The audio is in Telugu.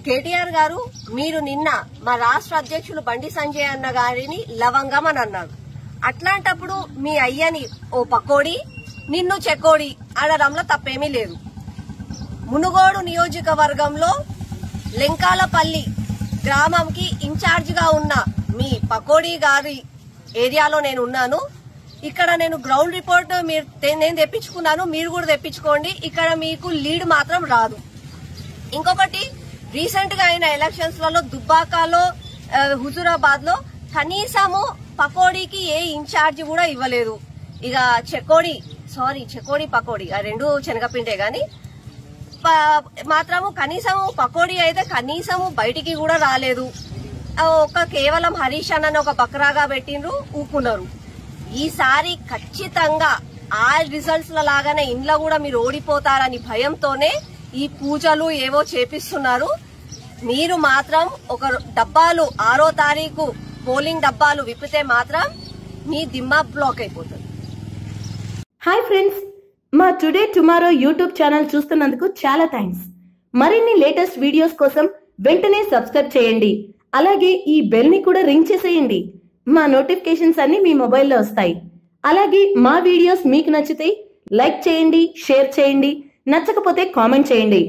కేటీఆర్ గారు మీరు నిన్న మా రాష్ట్ర అధ్యక్షులు బండి సంజయ్ అన్న గారిని లవంగం అని అన్నారు. అట్లాంటప్పుడు మీ అయ్యని ఓ పకోడి నిన్ను చెకోడి అనడంలో తప్పేమీ లేదు. మునుగోడు నియోజకవర్గంలో లెంకాలపల్లి గ్రామంకి ఇన్ఛార్జ్ గా ఉన్న మీ పకోడి గారి ఏరియాలో నేను ఉన్నాను. ఇక్కడ నేను గ్రౌండ్ రిపోర్ట్ నేను తెప్పించుకున్నాను, మీరు కూడా తెప్పించుకోండి. ఇక్కడ మీకు లీడ్ మాత్రం రాదు. ఇంకొకటి, రీసెంట్ గా అయిన ఎలక్షన్స్ లలో దుబ్బాకలో, హుజూరాబాద్ లో కనీసము పకోడీకి ఏ ఇన్ఛార్జ్ కూడా ఇవ్వలేదు. ఇక చెకోడి పకోడీ ఆ రెండు శనగపిండే గాని మాత్రము కనీసము పకోడీ అయితే కనీసము బయటికి కూడా రాలేదు. కేవలం హరీష్ అన్న ఒక బక్రాగా పెట్టిండ్రు, ఊకున్నారు. ఈసారి ఖచ్చితంగా ఆ రిజల్ట్స్ లాగానే ఇంట్లో కూడా మీరు ఓడిపోతారని భయంతోనే ఈ పూజలు ఏవో చేపిస్తున్నారు. మీరు మాత్రం ఒక డబ్బాలు 6వ తారీఖు పోలింగ్ డబ్బాలు విప్పితే మాత్రం మీ దిమ్మా బ్లాక్ అయిపోతుంది. హాయ్ ఫ్రెండ్స్, మా టుడే టుమారో యూట్యూబ్ ఛానల్ చూస్తున్నందుకు చాలా థ్యాంక్స్. మరిన్ని లేటెస్ట్ వీడియోస్ కోసం వెంటనే సబ్స్క్రైబ్ చేయండి. అలాగే ఈ బెల్ ని కూడా రింగ్ చేసేయండి. మా నోటిఫికేషన్స్ అన్ని మీ మొబైల్లో వస్తాయి. అలాగే మా వీడియోస్ మీకు నచ్చితే లైక్ చేయండి, షేర్ చేయండి, నచ్చకపోతే కామెంట్ చేయండి.